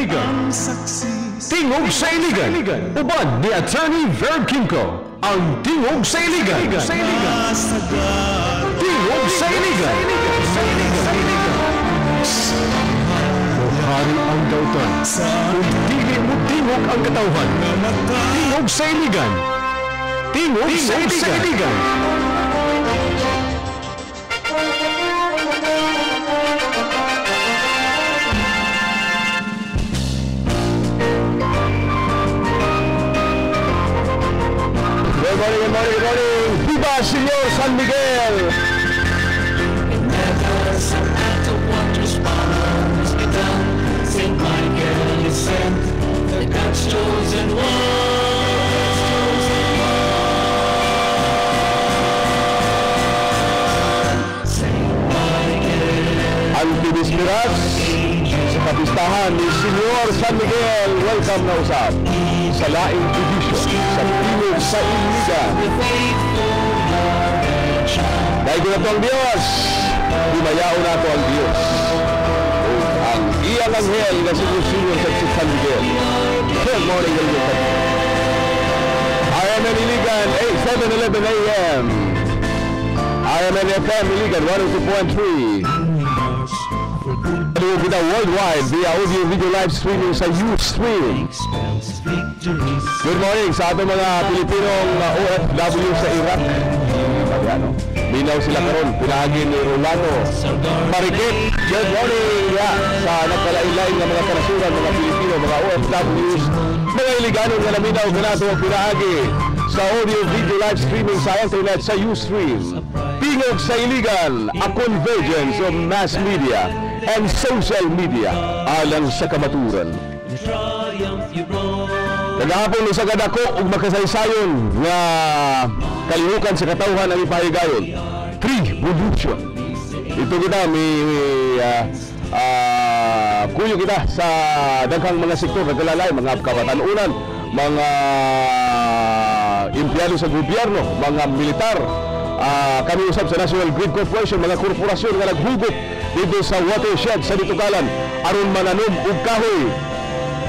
Tingog sa Iligan. Uban ni Attorney Verb Kimco. Ang Tingog sa Iligan. Tingog sa Iligan. Hari ang dautan. Kung dili mo tingog ang katawhan. Tingog sa Iligan. Tingog sa Iligan. Good morning. Viva Señor San Miguel! Saint Michael is sent, the God's chosen one. Saint Michael. Ang Tibismiras sa kapistahan ni Señor San Miguel. Welcome na usap sa laing edisyon sa Tingog sa Iligan. Dahil ko na ito ang Diyos, himayao na ito ang Diyos. Ang iyang anghel na sinusunod sa San Miguel. Good morning, Iligan. RMN Iligan, 7:11 a.m. RMN FM Iligan, 102.3. Kita worldwide via audio-video live streaming sa Ustream. Good morning sa ating mga Pilipinong OFW sa Iraq. Binaw sila karon, pinahagi ni Rolando Marikit. Good morning sa nagkalain-lain ng mga kanasuran, mga Pilipino, mga OFWs, mga Iliganon na laminaw ganato ang pinahagi sa audio-video live streaming sa internet sa Ustream. Tingog sa Iligan, a convergence of mass media and social media alang sa kamaturan. Kagahapon sa kadako ug makasaysayon nga kalihukan sa katawhan ang ipahigayon. Revolution. Ito kita kuyo kita sa daghang mga sektor nagkalalay, mga kabatanunan, mga empleyado sa gobyerno, mga militar, kami usab sa National Grid Corporation, mga korporasyon nga naghugot dito sa watershed sa Ditukalan aron mananom og kahoy.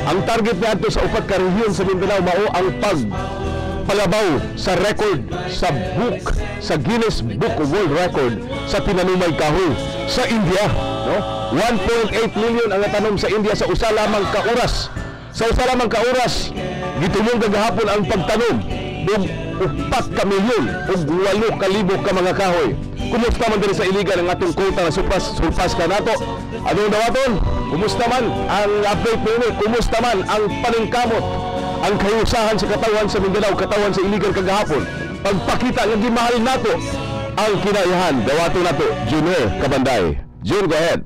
Ang target niadto sa upat ka rehiyon sa Mindanao mao ang pagpalabaw sa record sa Guinness Book of World Record sa pinanumay kahoy sa India, no? 1.8 million ang natanom sa India sa usa lamang ka oras. Sa usa lamang ka oras gitulong gagahapon ang pagtanom og 4 ka milyon ug 8,000 ka mga kahoy. Kumusta man diri sa Iligan ang atong quota na surpass ka nato? Anong dawaton? Kumusta man ang update nini? Kumusta man ang paningkamot? Ang kayusahan sa katawan sa Mindanao, katawan sa Iligan kagahapon. Pagpakita nga gimahal nato ang kinayahan. Dawaton nato, Junior Kabanday. Jun, go ahead.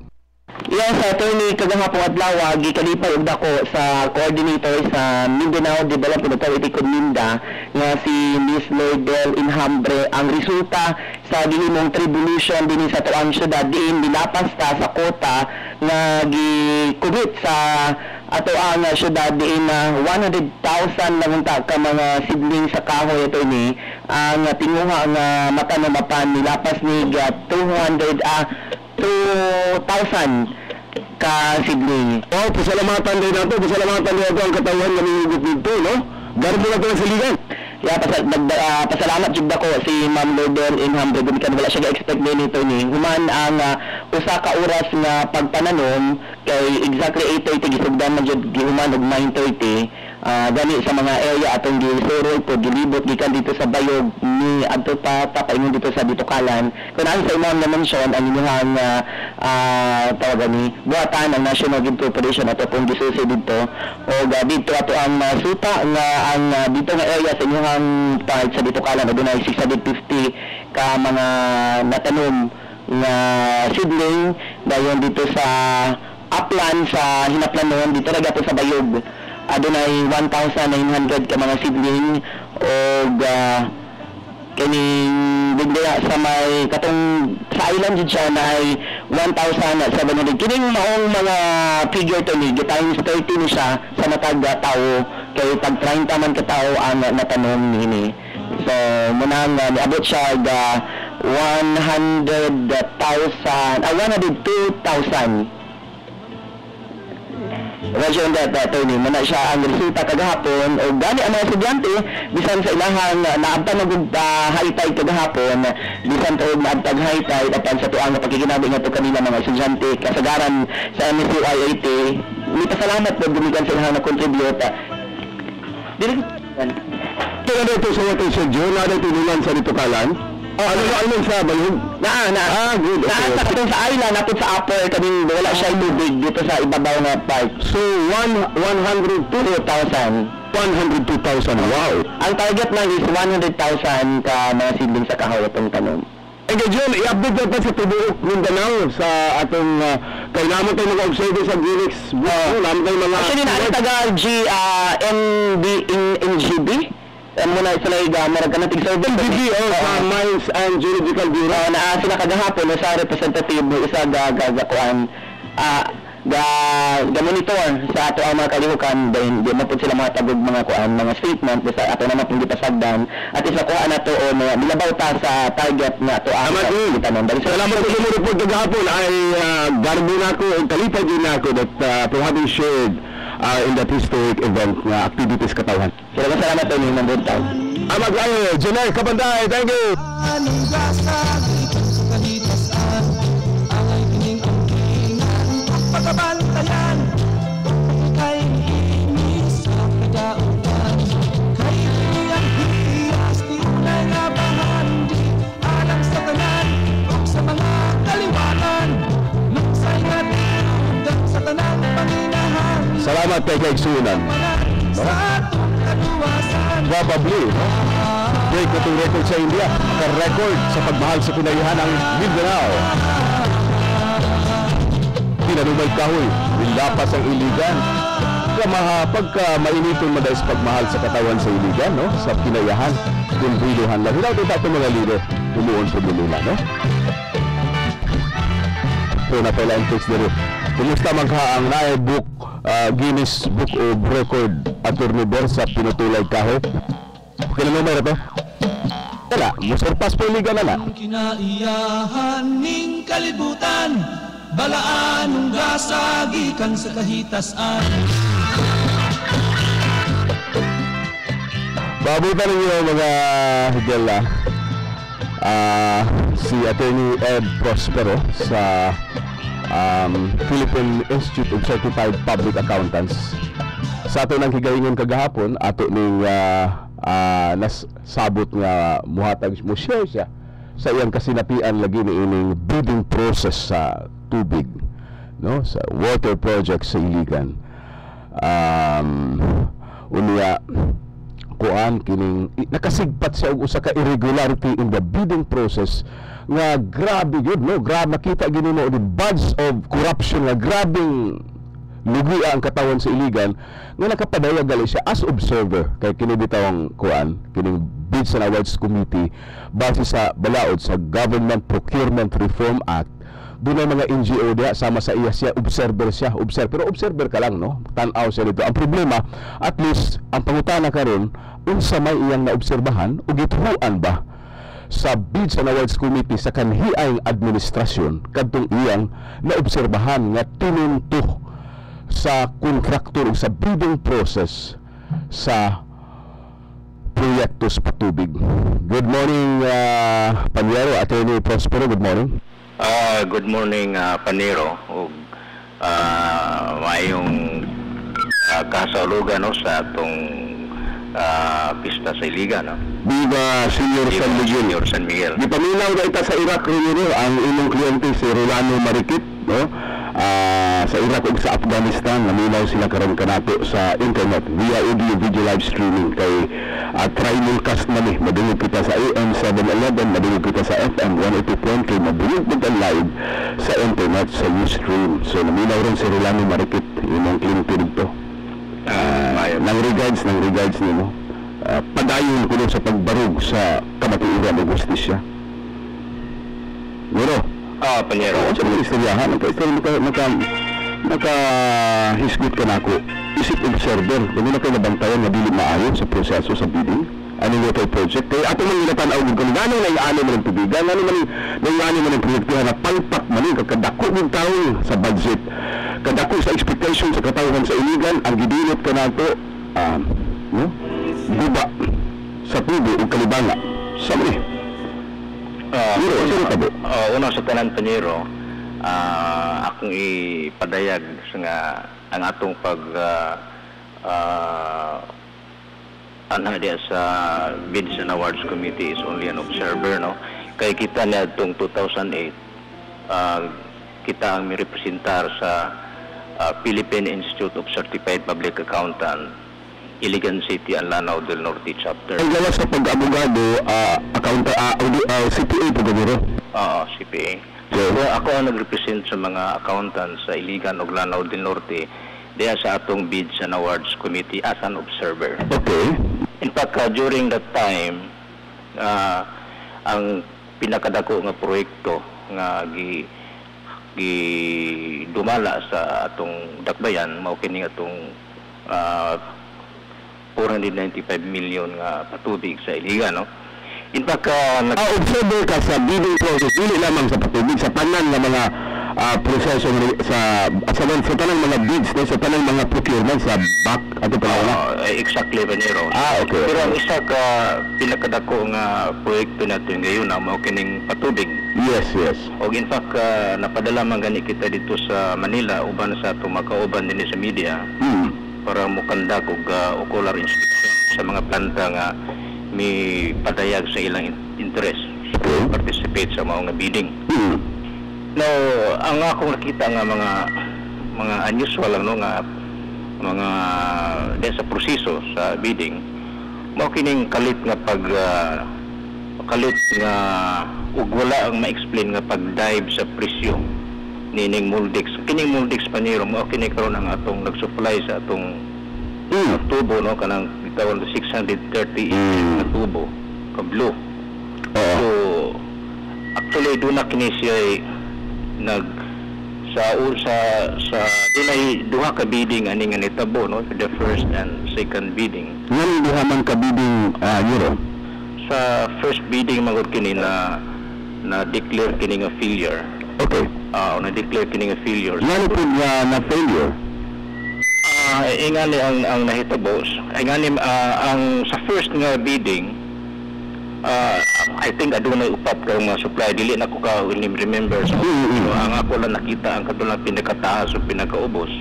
Yes, attorney, kagahapon adlaw gikalipay og dako sa coordinator sa Mindanao Development Authority Minda nga si Miss Lourdel Inhambre ang resulta sa gihimong tribulation dinhi sa tuang syudad diin nilapas ta sa kota nga gi-commit sa ato ang syudad diin na 100,000 lang ta ka mga sibling sa kahoy attorney ang tinguha nga matanomapan nilapas ni 2,000 ka sibling. Oh, pasalamatan din nato, pasalamatan din nato ang katawan nga nihugot dito, no? Garbo na ito ang siligan. Pasalamat jud ako si Ma'am Lourdel Inhambre gumikan wala siya ga-expect nito ni human ang usa ka oras nga pagpananom kay exactly 8:30 gisugdan man jud gihuman og 9:30 gani sa mga area atong gisurol po gilibot gikan dito sa Bayog ni adto pa paingon dito sa Ditukalan kun ang sa imong na-mention ang inyong tawag ni buhatan ng National Grid Corporation ato pong gisusi dito o dito ato ang suta nga ang dito nga area sa inyong part sa Ditukalan adunay 650 ka mga natanom nga seedling dayon dito sa upland sa hinaplanon dito ra gato sa Bayog adunay 1,900 ka mga seedling og kining bigla sa may katong sa island jud siya na ay 1,700 kining maong mga figure to ni times 30 ni siya sa matag tao kay pag 30 man ka tao ang natanom nini so muna nga niabot siya 102,000 Roger on that, attorney. Mana siya ang resulta kagahapon o gani ang mga estudyante bisan sa ilahang naabtan na gud high tide kagahapon bisan to naabtag high tide apan sa tuang nga pagkikinabi nga to kanila mga estudyante kasagaran sa MSU-IIT. Ni pasalamat po gumikan sa ilahang na contribute. Dili Kaya na ito sa water schedule, na ito nilan sa Ditukalan. Ano sa Bayog? Good. Naan sa katong sa island, napot sa upper, kaming wala siya tubig dito sa ibabaw na part. So, 102,000. 102,000, wow. Ang target na is 100,000 ka mga siblings sa kahaw atong tanom. And John, i-update natin sa Tubuok, Mindanao sa atong kailangan tayo mag-observe sa Gilex. Naman tayo mga... Actually, na taga NGB. Muna sila marag ka na tig-survey. NGB, Mines and Geological Bureau. Sila kagahapon sa representative isa gagakuan ga-monitor sa ato ang mga kalihukan din di mapod sila mga tabog mga kuan mga statement sa ato naman pong gipasagdan at isa kuha na to o milabaw ta sa target na to ang itanon. Salamat po sa report kagahapon ay garbo na ako o kalipad din ako that for having shared in that historic event na activities katawan. Salamat po ninyo ng good time. Amag ayo, Jenay Kabanday, thank you. Pagkabantayan kay inis sa kagautan kay iyang hiyas di unay nga bahandi alang sa tanan o sa mga kaliwanan magsay nga tinudang sa tanang panginahan. Salamat kay Kaigsunan. Sa atong kaluwasan Probably, no? Break na itong record sa India. Maka-record sa pagmahal sa pinayuhan ng Mindanao. Tinanumay kahoy, nilapas ang iligan. Pagka mainitin mo dahil sa pagmahal sa katawan sa iligan, no? Sa pinayahan, kung biluhan lang. Hinaw ito itong mga lider, tumuon po nila, no? So, na pala ang text nila. Kumusta maghaang na-book Guinness Book of Record Attorney Bersa pinutulay kahoy? Kailan numero ito? Wala, musurpas po iligan na. ang kinaiyahan ning kalibutan balaan ng gasagikan sa kahitasan. Babutan ninyo mga higala si Attorney Ed Prospero sa Philippine Institute of Certified Public Accountants. Sa ato ng higalingon kagahapon, ato ning nasabot nga muhatag mo share siya sa iyang kasinapian lagi ni ining bidding process sa tubig, no, sa water project sa Iligan. Unya kuan kining nakasigpat siya og usa ka irregularity in the bidding process nga grabe yun, no, grabe makita gini mo the buds of corruption nga grabing lugi ang katawan sa Iligan nga nakapadayag gali siya as observer kay kini bitawang kuan kining Bids and Awards Committee base sa balaod sa Government Procurement Reform Act. Doon ay mga NGO diya sama sa iya siya observer pero observer ka lang, no, tan-aw siya dito. Ang problema at least ang pangutana karon unsa may iyang naobserbahan o gituhuan ba sa Bids and Awards Committee sa kanhiayng administrasyon kadtong iyang naobserbahan nga tinunto sa kontraktor sa bidding process sa proyektos patubig. Good morning, Panero, Attorney Prospero, good morning. Good morning, Panero. Mayong kasaulugan, no, sa atong pista sa Iligan, no? Viva Senior San Miguel. Senior San Miguel. Gipaminaw na ita sa Iraq rin ang inyong kliyente si Rolando Marikit, no? Sa Iraq ug sa Afghanistan, naminaw sila karon kanato sa internet via audio video live streaming kay trimulcast na ni madungog kita sa AM 711, madungog kita sa FM 182.3, madungog kita live sa internet sa Ustream. So naminaw rin si Rolando Marikit imong kliyente dito. Nang regards nimo. Padayon kuno sa pagbarog sa kamatuoran ug justisya. Pero Panero. sa mga istoryahan, naka-hisgot ka na ako. Isip observer, kung na kayo nabantayan na dili maayon sa proseso sa bidding, anong water project. Kaya ato man nilatan awag kung gano'n na iaano man ang tubigan, gano'n man ang proyekto na palpak man yung kakadako ng tao sa budget. kadako sa expectation sa katawhan sa iligan ang gidilot ka nato no? Guba sa tubo ug kalibanga. Sama ni. Una sa tanan Panyero, akong ipadayag sa nga ang atong pag diya sa Bids and Awards Committee is only an observer, no? Kaya kita niya itong 2008, kita ang mirepresentar sa Philippine Institute of Certified Public Accountant, Iligan City and Lanao del Norte Chapter. Ang gawa sa pag-abogado, CPA po gaburo? Oo, CPA. So, ako ang nag-represent sa mga accountants sa Iligan o Lanao del Norte diya sa atong Bids and Awards Committee as an observer. Okay. In fact, during that time, ang pinakadako nga proyekto nga dumala sa atong dakbayan, mao kini atong 495 million nga patubig sa Iligan, no? In fact, observer ka sa bidding process, dili lamang sa patubig, sa tanan nga mga proseso sa tanang mga bids, no? Sa tanang mga procurement sa back ato pa exactly, Panyero. Okay. Pero ang isa ka pinakadako nga proyekto natin ngayon na mao kining patubig. Yes. O in fact, napadala man gani kita dito sa Manila uban sa itong makauban din sa media para mukandak og ocular inspection sa mga planta nga may padayag sa ilang interest participate sa mga bidding. Now, ang akong nakita nga mga unusual no nga mga sa proseso sa bidding, mao kining kalit nga ug wala ang ma-explain nga pag-dive sa presyo nining Muldex. Kining Muldex Panyero mao kini karon ang atong nag-supply sa atong tubo, no, kanang tawag 630 na tubo ka blue. So actually do na kini siya dunay duha ka bidding ani nga nitabo, no, the first and second bidding. Ngani duha man ka bidding Euro? Sa first bidding magud kini na declare kini nga failure. Okay. Na-declare kini nga failure. Ngani po na failure? Ingani ang nahitabo. Ingani ang sa first nga bidding, I think adunay upat ka mga supply. Dili na ko ka remember. So, ang ako lang nakita ang katulang pinakataas o pinakaubos.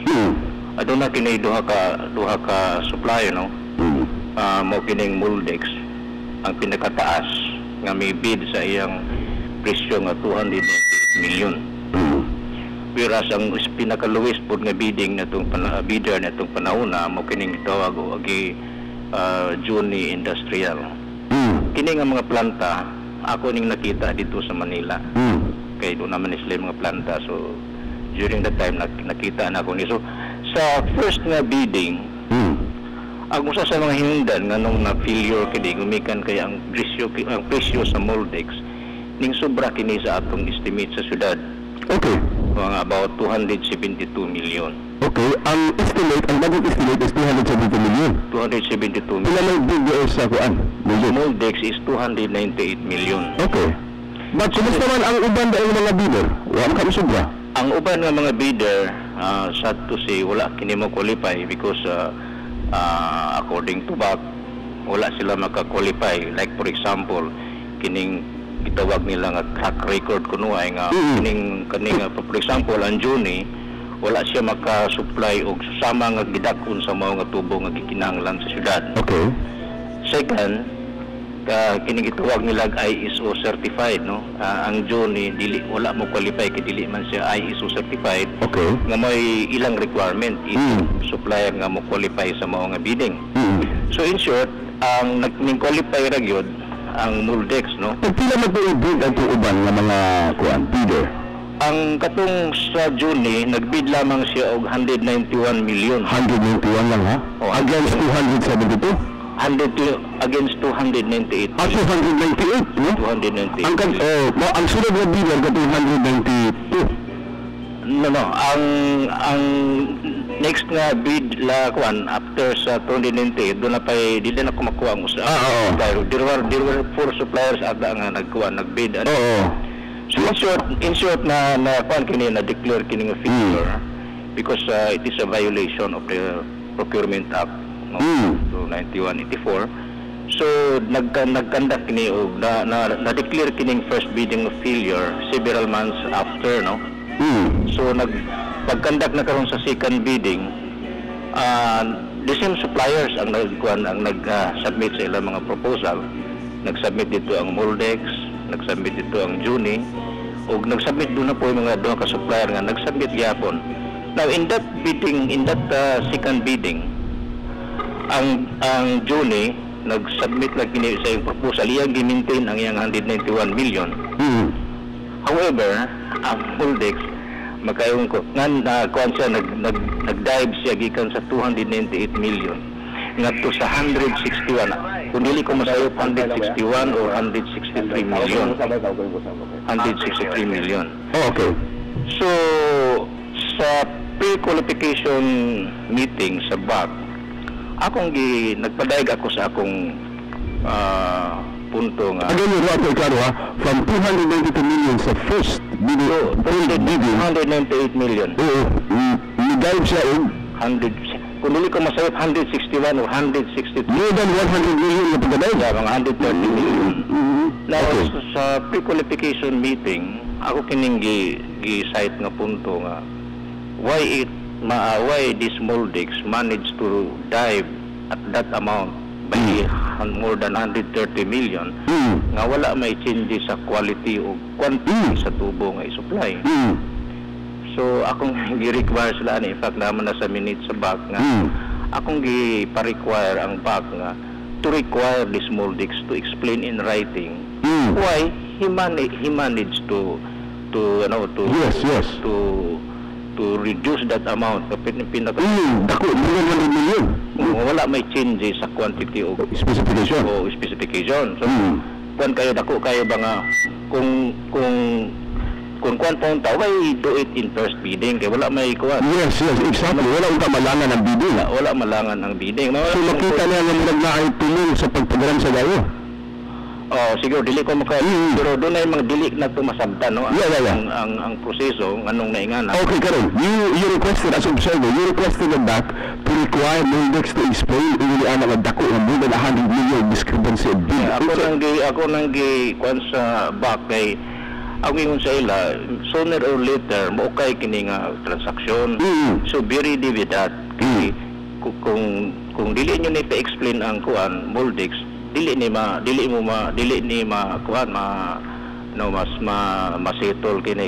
Aduna kini duha ka supply, no? Mo kining Muldex ang pinakataas nga may bid sa iyang presyo nga 298 million. Whereas ang pinaka-lowest po nga bidding natong bidder natong panahon na mo kining gitawag og Juni Industrial. Kini nga mga planta ako ning nakita dito sa Manila. Kay doon naman sila mga planta, so during that time nakita na ako ni. So sa first nga bidding, ang usa sa mga hinungdan nga nung na failure kini gumikan kay ang presyo sa Muldex ning sobra kini sa atong estimate sa syudad. Okay. Mga about 272 million. Okay, ang budget estimate is 272 million. 272 million. Pila may bid sa kuan? Muldex is 298 million. Okay. But kumusta man ang uban daing mga bidder? Wala ka sobra. Ang uban nga mga bidder, sad to say, wala kini mo qualify because according to BAC, wala sila maka-qualify. Like for example, kining gitawag nila nga track record kuno ay nga kining for example ang Juni wala siya maka-supply og susama nga gidakon sa mga tubo nga gikinahanglan sa syudad. Okay. Second, kining gitawag nila ISO certified, no? Ang Juni dili wala mo qualify kay dili man siya ISO certified. Okay. Nga may ilang requirement supplier nga mo qualify sa mga nga bidding. So in short, ang nag-qualify ra gyud ang Muldex, no? Pila man po i-bid ang uban nga mga kuan bidder? Ang katong sa Juni, nagbid lamang siya og 191 million. 191 lang, ha? Against 272? Against 298. 298, no? 298. Ang sunod na bidder katong 192. No. Ang next nga bid la kuan after sa 2098 doon na pa dili na ko makuha ang usa. There were 4 suppliers ata nga nagbid. So in short na kuan kini na declare kini nga failure. because it is a violation of the Procurement Act no, to 9184. So nagkandak kini og na-declare kining first bidding of failure several months after, no. So pagkandak na karon sa second bidding, the same suppliers ang nag-submit sa ilang mga proposal. Nag-submit dito ang Moldex, nag-submit dito ang Juni, o nag-submit doon na po yung mga doon ka-supplier nga nag-submit yapon. Now, in that bidding, in that second bidding, ang Juni, nag-submit lang kini sa yung proposal, iyang gi-maintain ang iyang 191 million. However, ang Moldex, magkayong ko, kuhan siya, nag-dive siya gikan sa 298 million. Ngadto sa 161, kung dili ko masayop 161 or 163 million. 163 million. Oh, okay. So, sa pre-qualification meeting sa BAC, nagpadayag ako sa akong punto nga. Again, yung ako iklaro ha, from 292 million sa first bidding, 298 million. Oo, nag-dive siya yung 100. Kung dili ko masayop 161 or 163. More than 100 million na pagkadayag? Yeah, mga 130 million. Now, Okay. sa pre-qualification meeting, ako kining gi-cite nga punto nga why this Moldex managed to dive at that amount by more than 130 million nga wala may change sa quality o quantity sa tubo nga i-supply. So akong gi-require sila in fact naman na sa minutes sa BAC nga akong gi-require ang BAC nga to require this Moldex to explain in writing why he managed to Yes. to reduce that amount pinaka Dako, more than 100 million. wala may changes sa quantity o specification. So kung kayo dako kayo ba nga kung kung pong tao, why do it in first bidding? Kaya wala may kuwan. Yes, exactly. Wala unta malangan ang bidding. Wala malangan ang bidding. So makita niya nga nila na ay tulong sa pagpagaran sa gayo. Oh, siguro dili ko maka pero doon ay mga dili na tumasabtan, no. Ang proseso nganong naingana. Okay, karon. You requested as observer, you requested the BAC to require Moldex to explain ili ana nga dako nga more than 100 million discrepancy of bid. Ako nang kuan sa BAC kay ang ingon sa ila, sooner or later maukay kini nga transaksyon. So be ready with that. Kung dili nyo na pa-explain ang kuan Moldex, dili ni kuan mas ma-settle kini.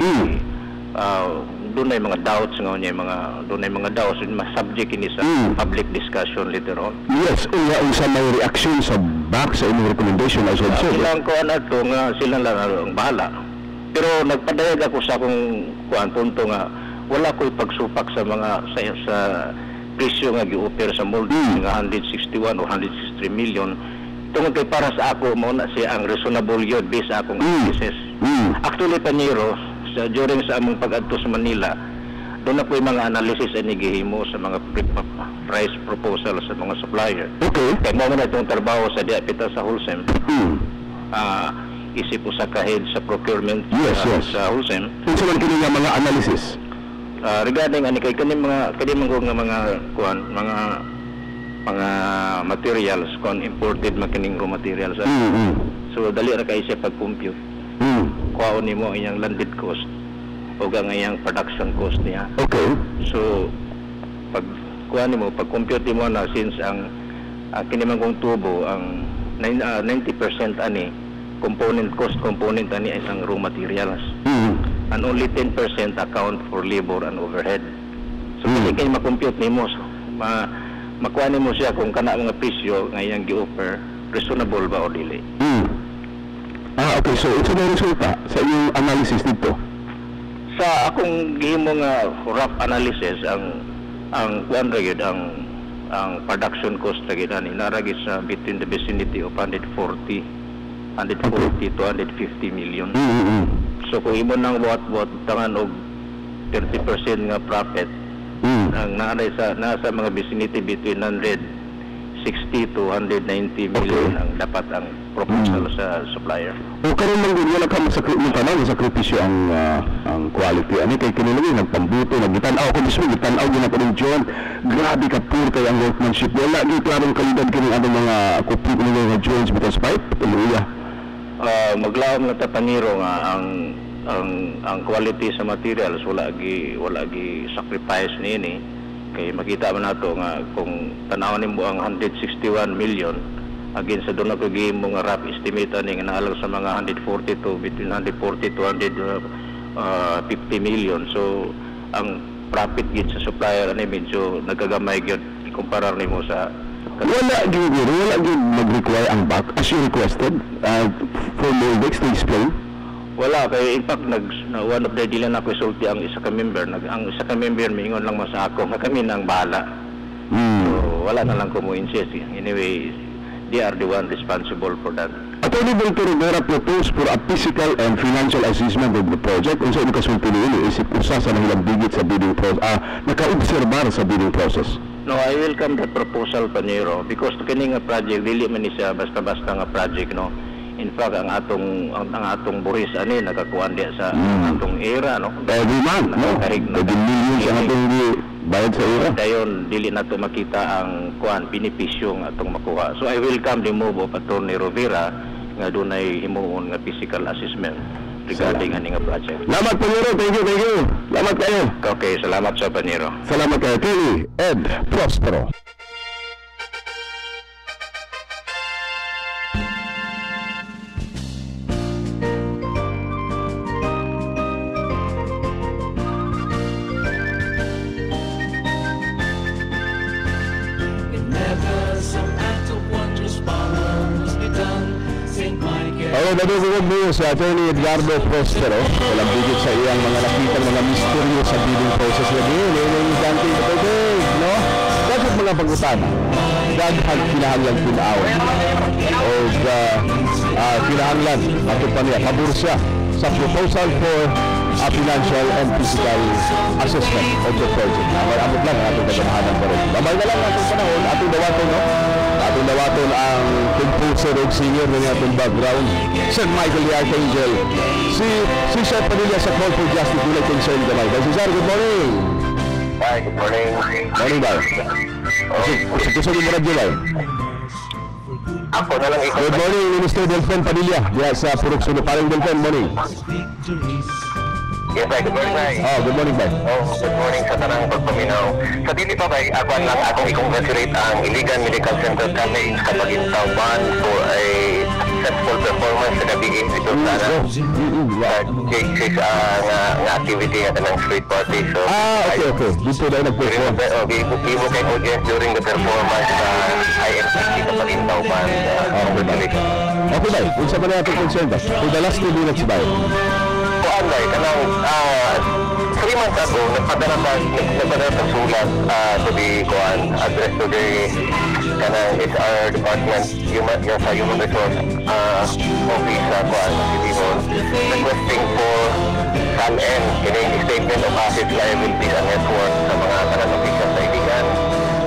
Doon ay mga doubts mga doubts mas subject kini sa public discussion later on. Yes, unsa may reaction sa BAC sa inyong recommendation as observer. Silang kuan ato nga sila lang ang bahala. Pero nagpadayag ako sa akong punto nga wala ko'y pagsupak sa mga sa presyo nga gi-offer sa Moldex nga 161 o 163 million. Tungod kay para sa ako mo na siya ang reasonable yield based sa akong analysis. Actually paniro during sa among pag-adto sa Manila, doon na po yung mga analysis ay gihimo sa mga price proposal sa mga supplier. Okay. Kaya mo na itong trabaho sa diapita sa Wholesale. Isip po sa kahid sa procurement sa Wholesale. Unsa man kini nga mga analysis? Regarding ani kay kani mga mga materials kon imported makining raw materials. So dali ra kay siya pag-compute. Kuhaon nimo iyang landed cost o ang iyang production cost niya. Okay. So pag kuha nimo pag-compute mo na since ang kini man kong tubo ang 90% ani component ani ay isang raw materials. And only 10% account for labor and overhead. So dili kay ma-compute nimo makuha nimo siya kung kana mga presyo nga iyang gi-offer reasonable ba o dili. Okay, so ito na resulta sa inyong analysis dito. Sa akong gihimo nga rough analysis ang kuan ragid ang production cost ragid ani naragid sa between the vicinity of 140 to 150 million. So kung imo nang buhat tangan og 30% nga profit ang nasa mga vicinity between 160 60 to 190 million ang dapat ang proposal sa supplier. O karon man gud wala ka masakripisyo ang quality. Ani kay kinilagi nagpambuto, nagitanaw ko mismo, gitanaw gyud ako ng John. Grabe ka pure kay ang workmanship. Wala gyud klarong kalidad kini ang mga kupit ni mga joints because pipe. Hallelujah. Maglaom na tapaniro nga ang quality sa materials wala gi sacrifice niini. Kay makita man nato nga kung tan-awon nimo ang 161 million again sa doon ako gihimo nga rough estimate ani nga naalang sa mga 140 to between 140 to 150 million. So ang profit gid sa supplier ani medyo nagagamay gyud ikumpara nimo sa wala gyud mag-require ang back as you requested for Moldex to explain. Wala kay in fact one of the dila na ko isulti ang isa ka member ang isa ka member mingon lang mo sa ako nga kami nang bahala. So wala na lang ko mo insist. Anyway, they are the one responsible for that. Attorney Ventura Rivera proposed for a physical and financial assessment of the project. Unsa imong kasulti niini isip usa sa nahilang bigit sa bidding process naka-obserbar sa bidding process. No, I welcome that proposal Panero because kini nga project dili man ni siya basta-basta nga project no. In fact, ang atong buris ani nakakuan diya sa atong era no. Every month, no. The millions ang atong bayad sa era. Dayon dili nato makita ang kuan benepisyo nga atong makuha. So I welcome the move of Attorney Rivera nga dunay himuon nga physical assessment regarding ani nga project. Salamat Panero, thank you. Salamat kayo. Okay, salamat sa Panero. Salamat kayo, Kelly Ed Prospero. Nadugugod mo si Attorney Edgardo Prospero walang bigit sa iyang mga nakitang mga misteryo sa bidding process na din yung dante na pwede, no? Dapat mga pag-utana daghan kinahanglan tinawan o kinahanglan ato pa niya pabor siya sa proposal for a financial and physical assessment of the project. Amot lang atong kagamahanan pa rin. Babay na lang atong panahon, atong dawaton, no? Atong dawaton ang composer o singer ng atong background, St. Michael the Archangel. Si Chef Padilla sa Call for Justice Dulay Concern Gamay. Sir, good morning! Hi, good morning. Morning, Bar. Gusto mo radyo, Bar? Ako na lang ikaw. Good morning, Minister Delfen Padilla. Diya sa Purok Suno. Parang Delfen, morning. Yes, Bay. Good morning, Bay. Oh, good morning, Bay. Oh, good morning sa tanang pagpaminaw. Sa dili pa, Bay, ako lang akong i-congratulate ang Iligan Medical Center College Kapagintaw Band for a successful performance sa gabi dito sa nga activity nga tanang street party. So, okay. Dito na nag-perform. Gibo kay audience during the performance sa IMCC Kapagintaw Band. Okay, Bay. Unsa ba na natin concern ba? For the last 2 minutes, Bay. Bay, kanang 3 months ago, nagpadala sa sulat to the address to the kanang HR department, sa human resource office sa City Hall, requesting for SALN, kining statement of assets, liabilities, and net worth sa mga kanang officials sa Iligan.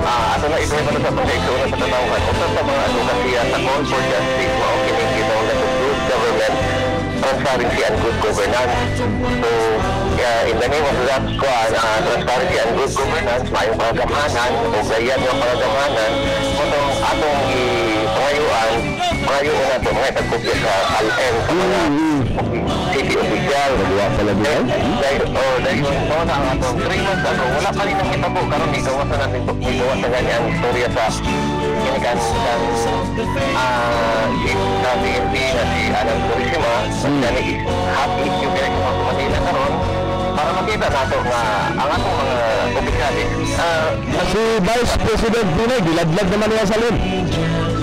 Ato na ito sa pagkaisura sa tatawhan. Usa sa mga advokasya sa Call for Justice, mao kining gitong na good government, transparency and good governance. So, in the name of that transparency and good governance, mayong pagamahanan o gayan ng pagamahanan, atong pangayuan nato mga tagkopya sa ALN sa mga city official. Dahil na ang atong 3 months ago, wala pa rin ang kitabo karon igawa sa ganyang istorya sa kinikan na BNP na si Alan Purisima na happy issue kaya kung ako Manila karon para makita nato nga ang atong mga opisyalis. Si Vice President Pinay, giladlad naman niya sa lin.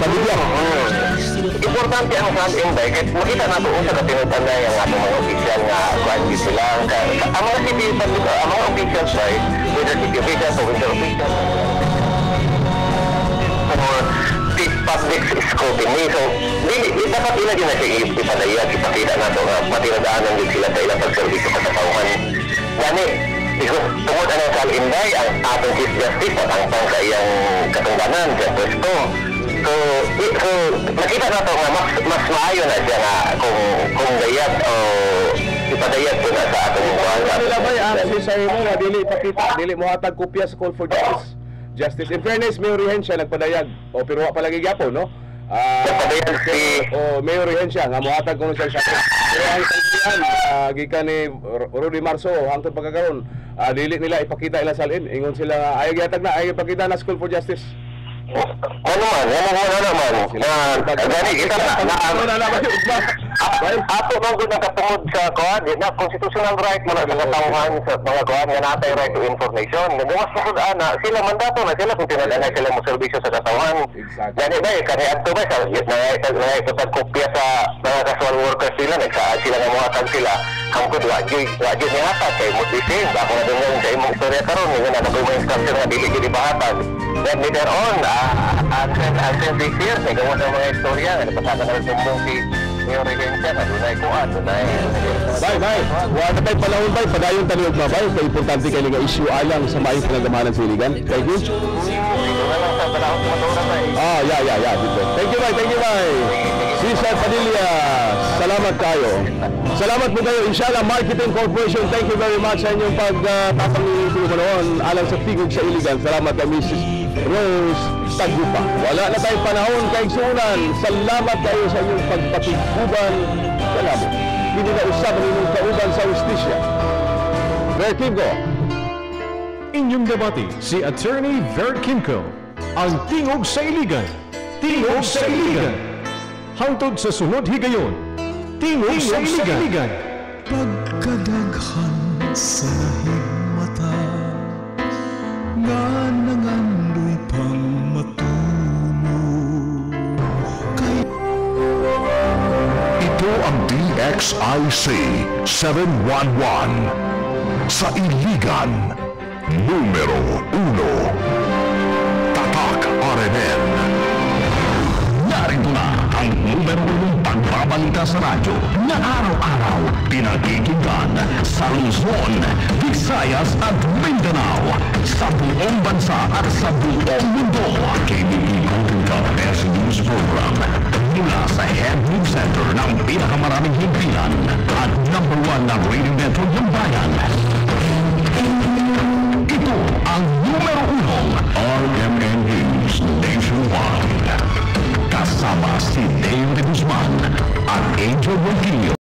Pabigyan. Importante ang SALN ba? Kahit makita nato sa katinutan na yung atong mga opisyal nga kwanti sila. Ang mga city, ang mga officials ba, whether city officials o winter officials, for public scrutiny. So, dapat ila din na siya ipadayag, ipakita na ito nga matinadaanan din sila sa ilang pagservisyo sa katauhan. Gani, Because tungod ang kalinday, ang atong Chief Justice patangtang sa iyang katungganan sa pwesto. So nakita na ito nga mas maayo na siya nga kung dayat o ipadayat ko na sa atong Ano nila ba si Sir mo nga dili ipakita, dili mo hatag kopya sa call for justice. In fairness, may orihensya nagpadayag. O pero wa palagi gyapon, no? nagpadayag si Mayor Rehensya nga mohatag ko siya sa pero ang sandihan gikan ni Rudy Marso hangtod pagkakaroon dili nila ipakita ila salin ingon sila ay gihatag na ay ipakita na School for Justice. ano naman na gani kita ato man gud nakatungod sa kuan na constitutional right mo na sa katawhan sa mga kuan nga natay right to information nga mas sud ana sila mandato na sila kung tinadaan sila mo serbisyo sa katawhan gani ba kani adto ba sa na kopya sa mga casual workers sila sila nga mohatag sila hangtod wa gyud ni hatag kay mo dising ako na dungan sa imong istorya karon nga nagay mo instruction nga dili gyud ibahatag then later on I'll this year may gawa sa mga istorya nga napasaka na rin mong si Mayor Rehensya na dunay kuan dunay Bye wa na tay panahon bay padayon taniog ba bay kay importante kay nga issue alang sa maayong pinagdamanan sa iligan thank you sa panahon sa matura bay yeah thank you bye Cesar Padilla, salamat kayo. Salamat po kayo. Inshallah Marketing Corporation, thank you very much sa inyong pagpapangitulong alang sa tigog sa iligan. Salamat kay Mrs. Rose Tagupa. Wala na tayong panahon kay sunan. Salamat kayo sa inyong pagpatiguban. Salamat. Hindi na usapan inyong kauban sa justisya. Ver Kimco. Inyong debate si Attorney Ver Kimco. Ang tingog sa iligan. Tingog sa iligan. Hangtod sa sunod higayon, tingog sa iligan. Pagkadaghan sa higmata nga nangandoy pang matulog Ito ang DXIC 711 sa Iligan, numero 1. Tatak RMN. Narito na ang numero 1 pagbabalita sa radyo na araw-araw pinakikinggan sa Luzon, Visayas at Mindanao, sa buong bansa at sa buong mundo. KBP Golden Cup Best News Program mula sa Head News Center ng pinakamaraming himpilan at #1 na radio network ng bayan.